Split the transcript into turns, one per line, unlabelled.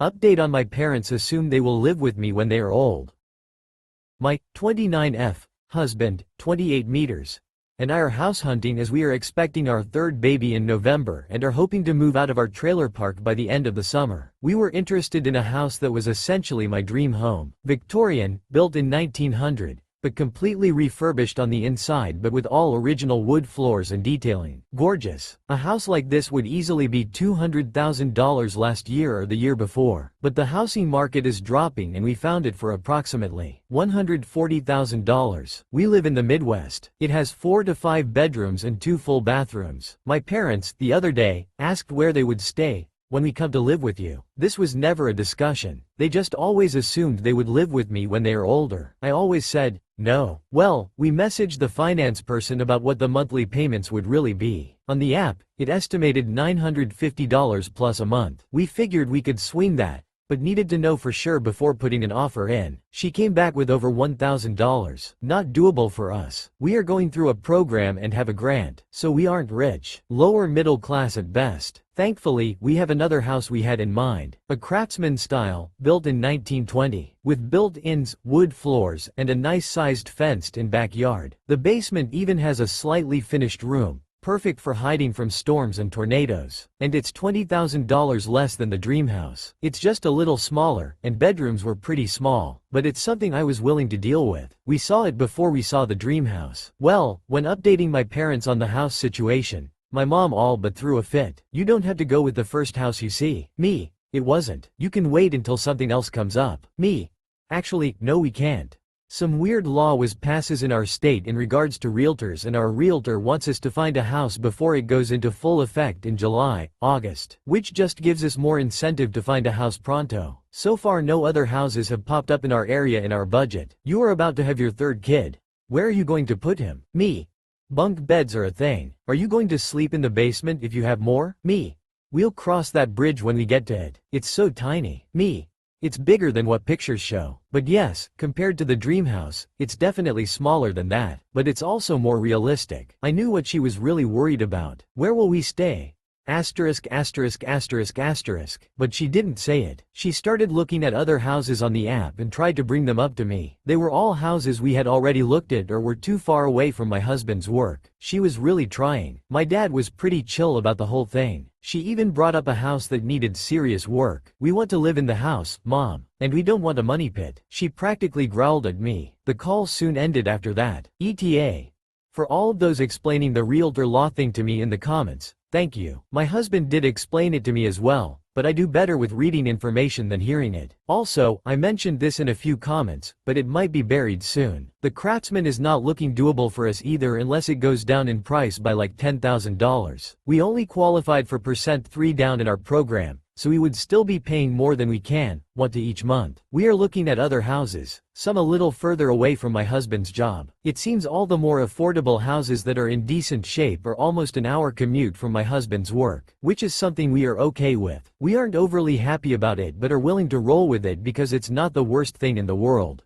Update on my parents assume they will live with me when they are old. My 29F husband, 28 meters, and I are house hunting as we are expecting our third baby in November and are hoping to move out of our trailer park by the end of the summer. We were interested in a house that was essentially my dream home. Victorian, built in 1900, but completely refurbished on the inside but with all original wood floors and detailing. Gorgeous. A house like this would easily be $200,000 last year or the year before. But the housing market is dropping and we found it for approximately $140,000. We live in the Midwest. It has 4 to 5 bedrooms and 2 full bathrooms. My parents, the other day, asked where they would stay when we come to live with you. This was never a discussion. They just always assumed they would live with me when they are older. I always said, no. Well, we messaged the finance person about what the monthly payments would really be. On the app, it estimated $950 plus a month. We figured we could swing that, but needed to know for sure before putting an offer in. She came back with over $1,000. Not doable for us. We are going through a program and have a grant, so we aren't rich. Lower middle class at best. Thankfully, we have another house we had in mind. A craftsman style, built in 1920, with built-ins, wood floors, and a nice-sized fenced-in backyard. The basement even has a slightly finished room, perfect for hiding from storms and tornadoes. And it's $20,000 less than the dream house. It's just a little smaller, and bedrooms were pretty small, but it's something I was willing to deal with. We saw it before we saw the dream house. Well, when updating my parents on the house situation, my mom all but threw a fit. You don't have to go with the first house you see. Me, it wasn't. You can wait until something else comes up. Me, actually, no we can't. Some weird law was passes in our state in regards to realtors and our realtor wants us to find a house before it goes into full effect in July, August, which just gives us more incentive to find a house pronto. So far no other houses have popped up in our area in our budget. You are about to have your third kid. Where are you going to put him? Me. Bunk beds are a thing. Are you going to sleep in the basement if you have more? Me. We'll cross that bridge when we get to it. It's so tiny. Me. It's bigger than what pictures show. But yes, compared to the dream house, it's definitely smaller than that. But it's also more realistic. I knew what she was really worried about. Where will we stay? Asterisk asterisk asterisk asterisk. But she didn't say it. She started looking at other houses on the app and tried to bring them up to me. They were all houses we had already looked at or were too far away from my husband's work. She was really trying. My dad was pretty chill about the whole thing. She even brought up a house that needed serious work. We want to live in the house, Mom, and we don't want a money pit. She practically growled at me. The call soon ended after that. ETA. For all of those explaining the realtor law thing to me in the comments, thank you. My husband did explain it to me as well, but I do better with reading information than hearing it. Also, I mentioned this in a few comments, but it might be buried soon. The Craftsman is not looking doable for us either unless it goes down in price by like $10,000. We only qualified for %3 down in our program, so we would still be paying more than we want to each month. We are looking at other houses, some a little further away from my husband's job. It seems all the more affordable houses that are in decent shape are almost an hour commute from my husband's work, which is something we are okay with. We aren't overly happy about it but are willing to roll with it because it's not the worst thing in the world.